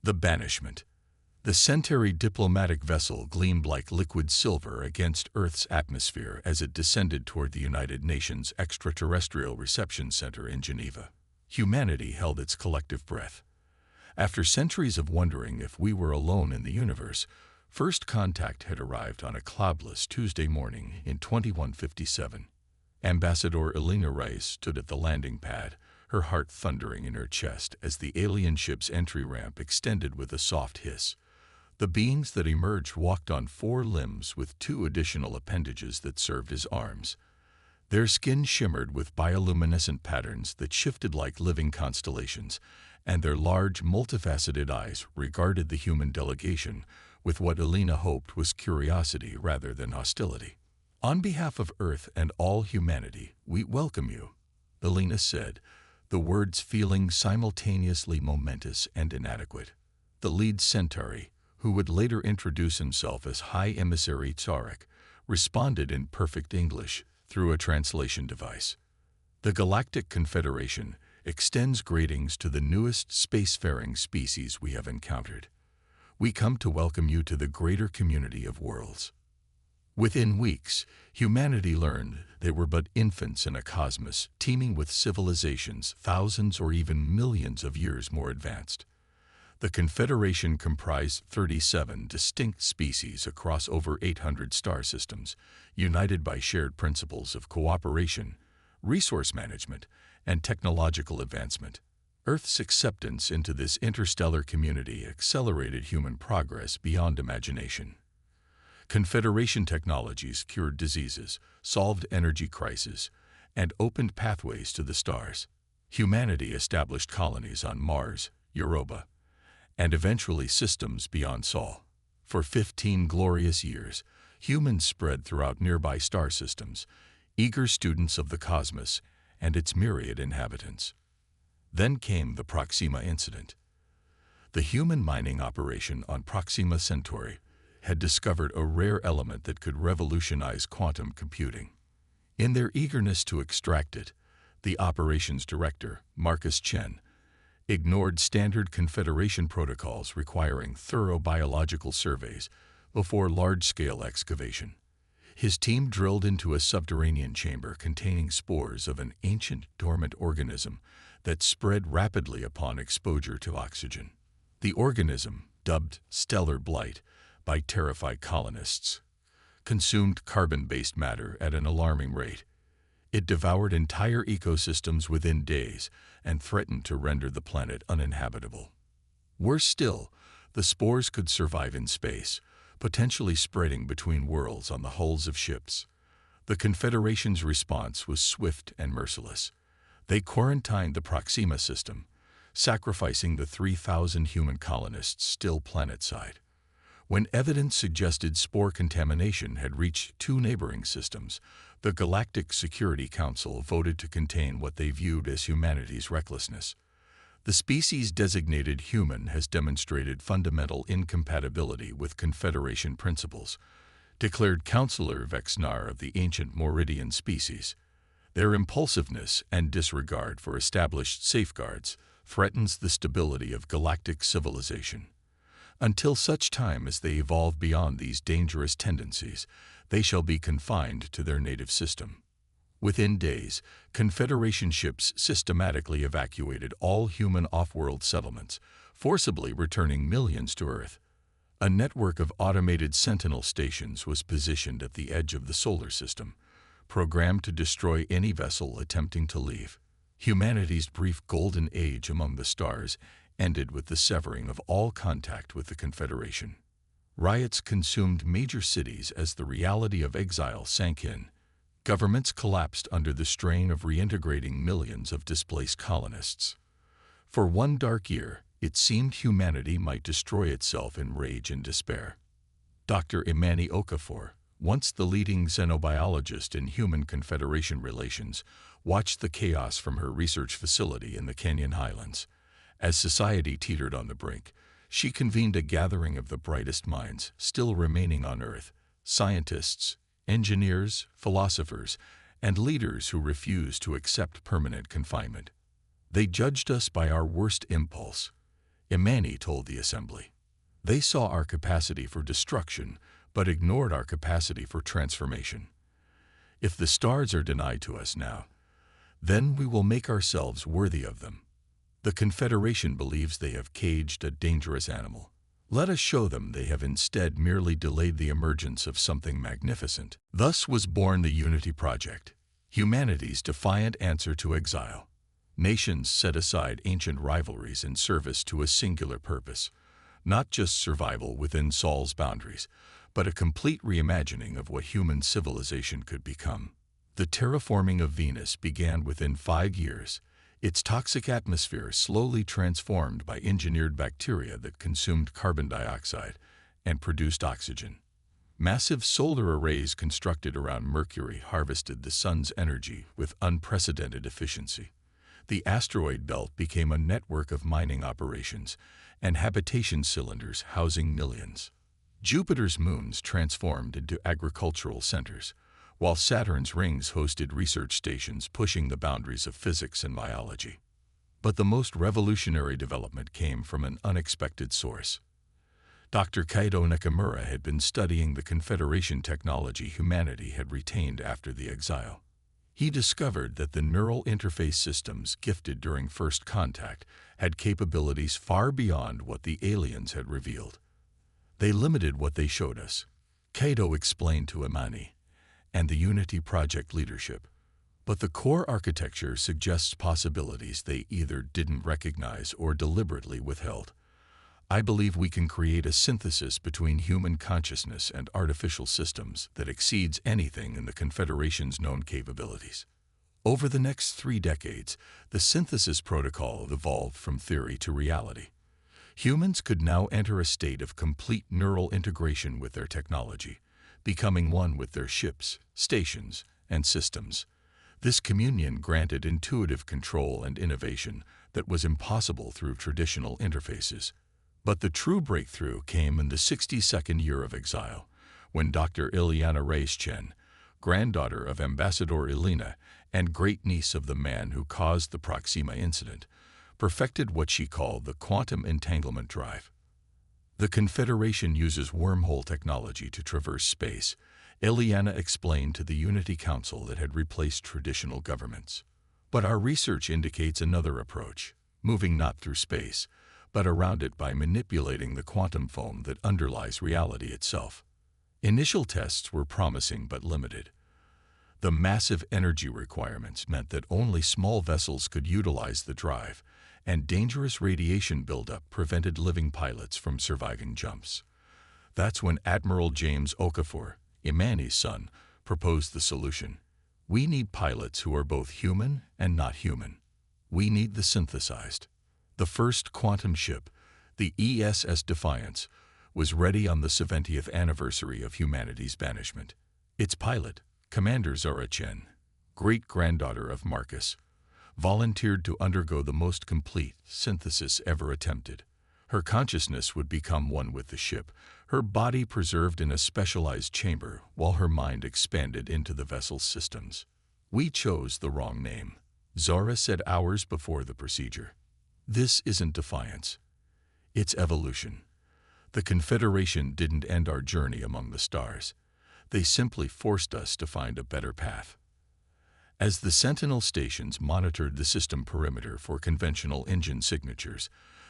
The Banishment. The Centauri diplomatic vessel gleamed like liquid silver against Earth's atmosphere as it descended toward the United Nations Extraterrestrial Reception Center in Geneva. Humanity held its collective breath. After centuries of wondering if we were alone in the universe, first contact had arrived on a cloudless Tuesday morning in 2157. Ambassador Elena Rice stood at the landing pad, her heart thundering in her chest as the alien ship's entry ramp extended with a soft hiss. The beings that emerged walked on 4 limbs with 2 additional appendages that served as arms. Their skin shimmered with bioluminescent patterns that shifted like living constellations, and their large, multifaceted eyes regarded the human delegation with what Elena hoped was curiosity rather than hostility. "On behalf of Earth and all humanity, we welcome you," Elena said, the words feeling simultaneously momentous and inadequate. The lead Centauri, who would later introduce himself as High Emissary Tsarek, responded in perfect English through a translation device. "The Galactic Confederation extends greetings to the newest spacefaring species we have encountered. We come to welcome you to the greater community of worlds." Within weeks, humanity learned they were but infants in a cosmos teeming with civilizations thousands or even millions of years more advanced. The Confederation comprised 37 distinct species across over 800 star systems, united by shared principles of cooperation, resource management, and technological advancement. Earth's acceptance into this interstellar community accelerated human progress beyond imagination. Confederation technologies cured diseases, solved energy crises, and opened pathways to the stars. Humanity established colonies on Mars, Europa, and eventually systems beyond Sol. For 15 glorious years, humans spread throughout nearby star systems, eager students of the cosmos and its myriad inhabitants. Then came the Proxima incident. The human mining operation on Proxima Centauri had discovered a rare element that could revolutionize quantum computing. In their eagerness to extract it, the operations director, Marcus Chen, ignored standard Confederation protocols requiring thorough biological surveys before large-scale excavation. His team drilled into a subterranean chamber containing spores of an ancient dormant organism that spread rapidly upon exposure to oxygen. The organism, dubbed stellar blight by terrified colonists, consumed carbon-based matter at an alarming rate. It devoured entire ecosystems within days and threatened to render the planet uninhabitable. Worse still, the spores could survive in space, potentially spreading between worlds on the hulls of ships. The Confederation's response was swift and merciless. They quarantined the Proxima system, sacrificing the 3,000 human colonists still planetside. When evidence suggested spore contamination had reached 2 neighboring systems, the Galactic Security Council voted to contain what they viewed as humanity's recklessness. The species designated human has demonstrated fundamental incompatibility with Confederation principles, declared Counselor Vexnar of the ancient Moridian species. Their impulsiveness and disregard for established safeguards threatens the stability of galactic civilization. Until such time as they evolve beyond these dangerous tendencies, they shall be confined to their native system. Within days, Confederation ships systematically evacuated all human off-world settlements, forcibly returning millions to Earth. A network of automated sentinel stations was positioned at the edge of the solar system, programmed to destroy any vessel attempting to leave. Humanity's brief golden age among the stars ended with the severing of all contact with the Confederation. Riots consumed major cities as the reality of exile sank in. Governments collapsed under the strain of reintegrating millions of displaced colonists. For one dark year, it seemed humanity might destroy itself in rage and despair. Dr. Imani Okafor, once the leading xenobiologist in human Confederation relations, watched the chaos from her research facility in the Kenyan highlands. As society teetered on the brink, she convened a gathering of the brightest minds still remaining on Earth, scientists, engineers, philosophers, and leaders who refused to accept permanent confinement. They judged us by our worst impulse, Imani told the assembly. They saw our capacity for destruction, but ignored our capacity for transformation. If the stars are denied to us now, then we will make ourselves worthy of them. The Confederation believes they have caged a dangerous animal. Let us show them they have instead merely delayed the emergence of something magnificent. Thus was born the Unity Project, humanity's defiant answer to exile. Nations set aside ancient rivalries in service to a singular purpose, not just survival within Sol's boundaries, but a complete reimagining of what human civilization could become. The terraforming of Venus began within 5 years, its toxic atmosphere slowly transformed by engineered bacteria that consumed carbon dioxide and produced oxygen. Massive solar arrays constructed around Mercury harvested the sun's energy with unprecedented efficiency. The asteroid belt became a network of mining operations and habitation cylinders housing millions. Jupiter's moons transformed into agricultural centers, while Saturn's rings hosted research stations pushing the boundaries of physics and biology. But the most revolutionary development came from an unexpected source. Dr. Kaito Nakamura had been studying the Confederation technology humanity had retained after the exile. He discovered that the neural interface systems gifted during first contact had capabilities far beyond what the aliens had revealed. They limited what they showed us, Kaito explained to Imani and the Unity Project leadership. But the core architecture suggests possibilities they either didn't recognize or deliberately withheld. I believe we can create a synthesis between human consciousness and artificial systems that exceeds anything in the Confederation's known capabilities. Over the next 3 decades, the synthesis protocol evolved from theory to reality. Humans could now enter a state of complete neural integration with their technology, becoming one with their ships, stations, and systems. This communion granted intuitive control and innovation that was impossible through traditional interfaces. But the true breakthrough came in the 62nd year of exile, when Dr. Ileana Reyes-Chen, granddaughter of Ambassador Elena and great-niece of the man who caused the Proxima incident, perfected what she called the quantum entanglement drive. The Confederation uses wormhole technology to traverse space, Ileana explained to the Unity Council that had replaced traditional governments. But our research indicates another approach, moving not through space, but around it by manipulating the quantum foam that underlies reality itself. Initial tests were promising but limited. The massive energy requirements meant that only small vessels could utilize the drive, and dangerous radiation buildup prevented living pilots from surviving jumps. That's when Admiral James Okafor, Imani's son, proposed the solution. We need pilots who are both human and not human. We need the synthesized. The first quantum ship, the ESS Defiance, was ready on the 70th anniversary of humanity's banishment. Its pilot, Commander Zara Chen, great-granddaughter of Marcus, volunteered to undergo the most complete synthesis ever attempted. Her consciousness would become one with the ship, her body preserved in a specialized chamber while her mind expanded into the vessel's systems. We chose the wrong name, Zara said hours before the procedure. This isn't defiance. It's evolution. The Confederation didn't end our journey among the stars. They simply forced us to find a better path. As the Sentinel stations monitored the system perimeter for conventional engine signatures,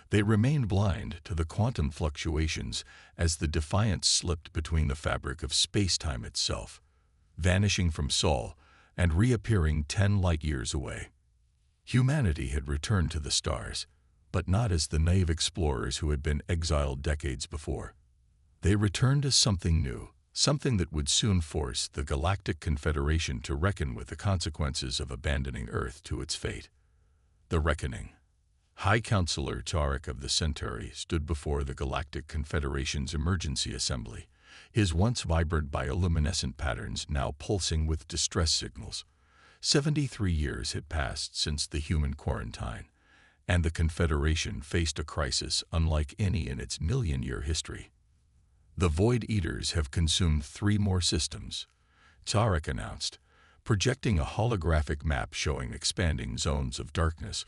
they remained blind to the quantum fluctuations as the Defiance slipped between the fabric of space-time itself, vanishing from Sol and reappearing 10 light-years away. Humanity had returned to the stars, but not as the naive explorers who had been exiled decades before. They returned as something new, something that would soon force the Galactic Confederation to reckon with the consequences of abandoning Earth to its fate. The reckoning. High Counselor Tarek of the Centauri stood before the Galactic Confederation's emergency assembly, his once vibrant bioluminescent patterns now pulsing with distress signals. 73 years had passed since the human quarantine, and the Confederation faced a crisis unlike any in its million-year history. The Void Eaters have consumed 3 more systems, Tarek announced, projecting a holographic map showing expanding zones of darkness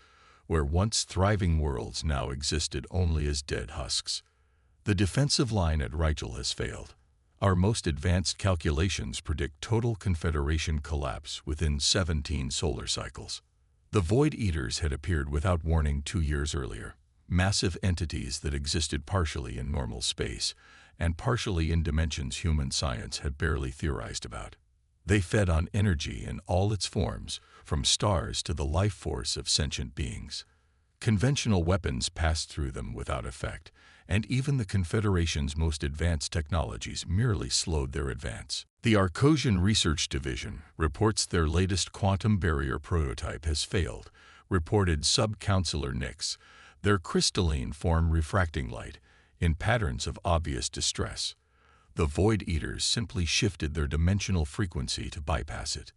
where once thriving worlds now existed only as dead husks. The defensive line at Rightful has failed. Our most advanced calculations predict total Confederation collapse within 17 solar cycles. The Void Eaters had appeared without warning 2 years earlier, massive entities that existed partially in normal space and partially in dimensions human science had barely theorized about. They fed on energy in all its forms, from stars to the life force of sentient beings. Conventional weapons passed through them without effect, and even the Confederation's most advanced technologies merely slowed their advance. The Arcosian Research Division reports their latest quantum barrier prototype has failed, reported Sub-Counselor Nix, their crystalline form refracting light in patterns of obvious distress. The Void Eaters simply shifted their dimensional frequency to bypass it.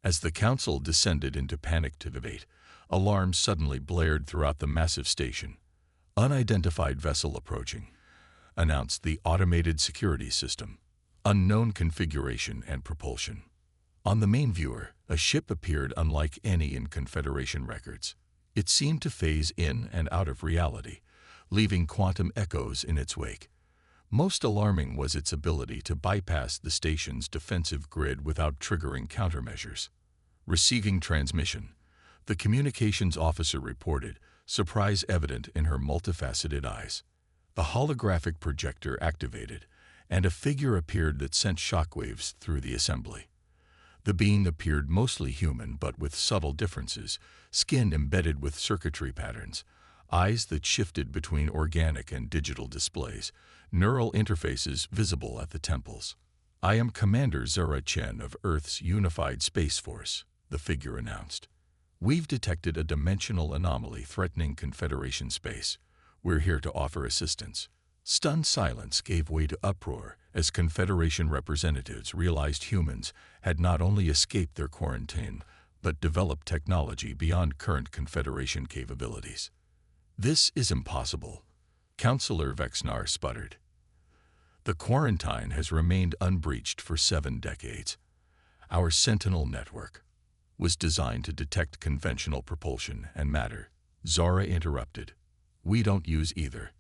As the Council descended into panic to debate, alarms suddenly blared throughout the massive station. Unidentified vessel approaching, announced the automated security system. Unknown configuration and propulsion. On the main viewer, a ship appeared unlike any in Confederation records. It seemed to phase in and out of reality, leaving quantum echoes in its wake. Most alarming was its ability to bypass the station's defensive grid without triggering countermeasures. Receiving transmission, the communications officer reported, surprise evident in her multifaceted eyes. The holographic projector activated, and a figure appeared that sent shockwaves through the assembly. The being appeared mostly human but with subtle differences, skin embedded with circuitry patterns, eyes that shifted between organic and digital displays, neural interfaces visible at the temples. "I am Commander Zura Chen of Earth's Unified Space Force," the figure announced. "We've detected a dimensional anomaly threatening Confederation space. We're here to offer assistance." Stunned silence gave way to uproar as Confederation representatives realized humans had not only escaped their quarantine, but developed technology beyond current Confederation capabilities. "This is impossible," Counselor Vexnar sputtered. "The quarantine has remained unbreached for 7 decades. Our Sentinel network was designed to detect conventional propulsion and matter," Zara interrupted. "We don't use either.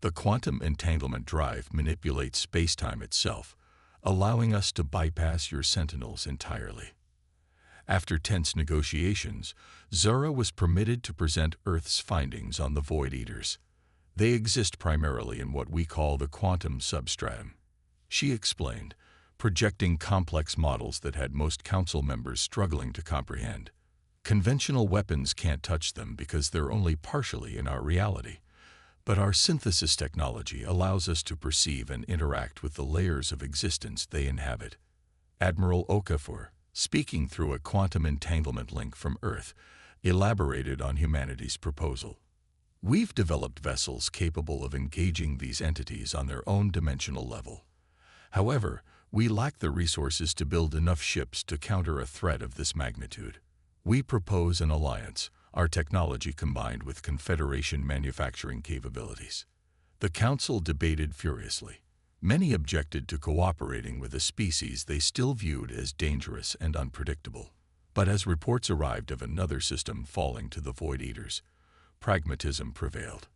The quantum entanglement drive manipulates spacetime itself, allowing us to bypass your Sentinels entirely." After tense negotiations, Zara was permitted to present Earth's findings on the Void Eaters. "They exist primarily in what we call the quantum substratum," she explained, projecting complex models that had most Council members struggling to comprehend. "Conventional weapons can't touch them because they're only partially in our reality. But our synthesis technology allows us to perceive and interact with the layers of existence they inhabit." Admiral Okafor, speaking through a quantum entanglement link from Earth, elaborated on humanity's proposal. "We've developed vessels capable of engaging these entities on their own dimensional level. However, we lack the resources to build enough ships to counter a threat of this magnitude. We propose an alliance, our technology combined with Confederation manufacturing capabilities." The Council debated furiously. Many objected to cooperating with a species they still viewed as dangerous and unpredictable. But as reports arrived of another system falling to the Void Eaters, pragmatism prevailed.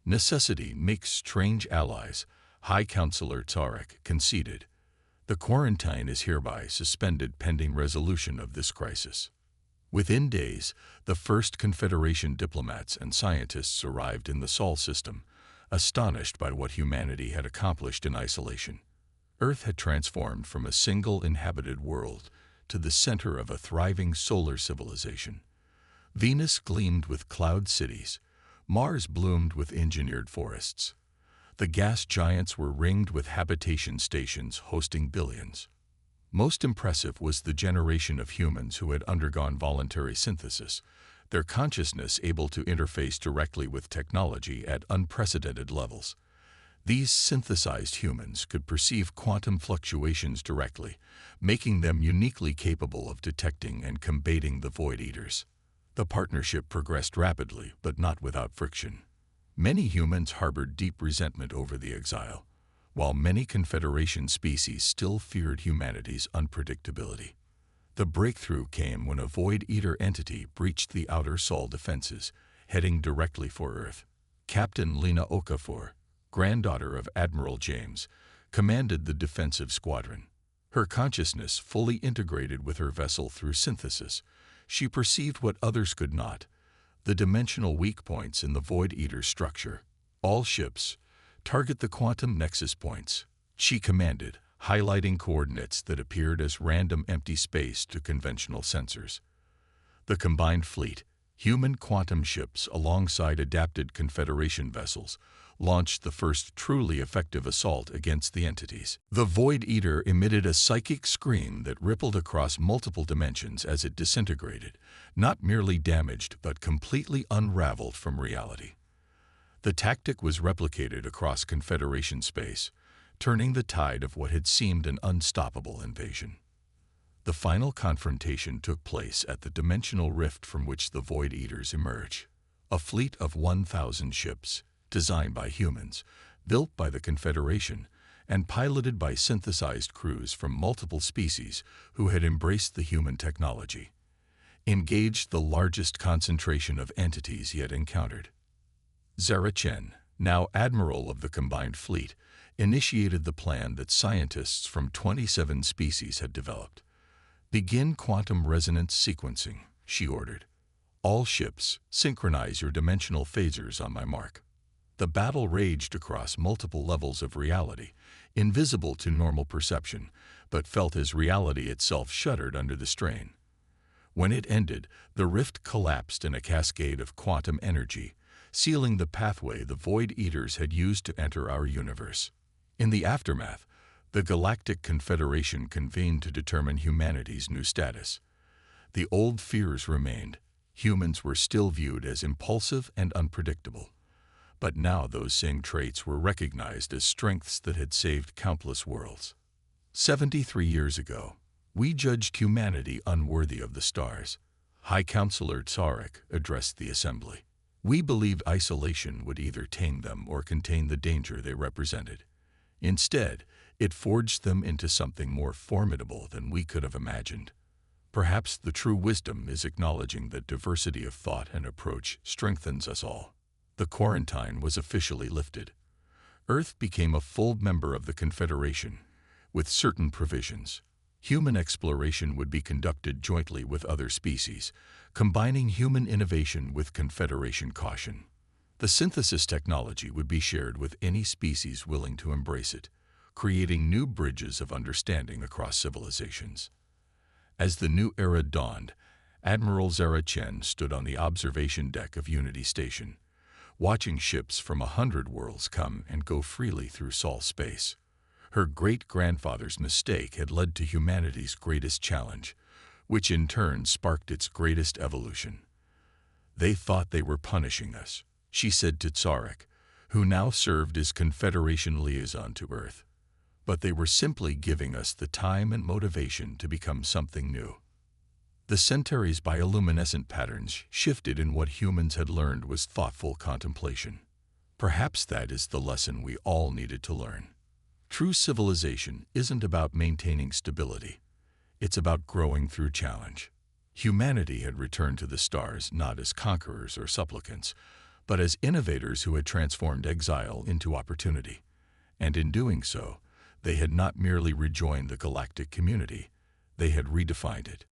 "Necessity makes strange allies," High Counselor Tarek conceded. "The quarantine is hereby suspended pending resolution of this crisis." Within days, the first Confederation diplomats and scientists arrived in the Sol system, astonished by what humanity had accomplished in isolation. Earth had transformed from a single inhabited world to the center of a thriving solar civilization. Venus gleamed with cloud cities. Mars bloomed with engineered forests. The gas giants were ringed with habitation stations hosting billions. Most impressive was the generation of humans who had undergone voluntary synthesis, their consciousness able to interface directly with technology at unprecedented levels. These synthesized humans could perceive quantum fluctuations directly, making them uniquely capable of detecting and combating the Void Eaters. The partnership progressed rapidly, but not without friction. Many humans harbored deep resentment over the exile, while many Confederation species still feared humanity's unpredictability. The breakthrough came when a Void Eater entity breached the outer Sol defenses, heading directly for Earth. Captain Lena Okafor, granddaughter of Admiral James, commanded the defensive squadron. Her consciousness fully integrated with her vessel through synthesis. She perceived what others could not: the dimensional weak points in the Void Eater structure. All ships, target the quantum nexus points, she commanded, highlighting coordinates that appeared as random empty space to conventional sensors. The combined fleet, human quantum ships alongside adapted Confederation vessels, launched the first truly effective assault against the entities. The Void Eater emitted a psychic scream that rippled across multiple dimensions as it disintegrated, not merely damaged but completely unraveled from reality. The tactic was replicated across Confederation space, turning the tide of what had seemed an unstoppable invasion. The final confrontation took place at the dimensional rift from which the Void Eaters emerge. A fleet of 1,000 ships, designed by humans, built by the Confederation, and piloted by synthesized crews from multiple species who had embraced the human technology, engaged the largest concentration of entities yet encountered. Zara Chen, now Admiral of the combined fleet, initiated the plan that scientists from 27 species had developed. "Begin quantum resonance sequencing," she ordered. "All ships, synchronize your dimensional phasers on my mark." The battle raged across multiple levels of reality, invisible to normal perception, but felt as reality itself shuddered under the strain. When it ended, the rift collapsed in a cascade of quantum energy, sealing the pathway the Void Eaters had used to enter our universe. In the aftermath, the Galactic Confederation convened to determine humanity's new status. The old fears remained. Humans were still viewed as impulsive and unpredictable. But now those same traits were recognized as strengths that had saved countless worlds. 73 years ago, we judged humanity unworthy of the stars. High Counselor Tsarek addressed the assembly. We believed isolation would either tame them or contain the danger they represented. Instead, it forged them into something more formidable than we could have imagined. Perhaps the true wisdom is acknowledging that diversity of thought and approach strengthens us all. The quarantine was officially lifted. Earth became a full member of the Confederation, with certain provisions. Human exploration would be conducted jointly with other species, combining human innovation with Confederation caution. The synthesis technology would be shared with any species willing to embrace it, creating new bridges of understanding across civilizations. As the new era dawned, Admiral Zara Chen stood on the observation deck of Unity Station, watching ships from 100 worlds come and go freely through Sol space. Her great-grandfather's mistake had led to humanity's greatest challenge, which in turn sparked its greatest evolution. "They thought they were punishing us," she said to Tsarek, who now served as Confederation liaison to Earth. "But they were simply giving us the time and motivation to become something new." The Centauri's bioluminescent patterns shifted, and what humans had learned was thoughtful contemplation. Perhaps that is the lesson we all needed to learn. True civilization isn't about maintaining stability. It's about growing through challenge. Humanity had returned to the stars not as conquerors or supplicants, but as innovators who had transformed exile into opportunity. And in doing so, they had not merely rejoined the galactic community, they had redefined it.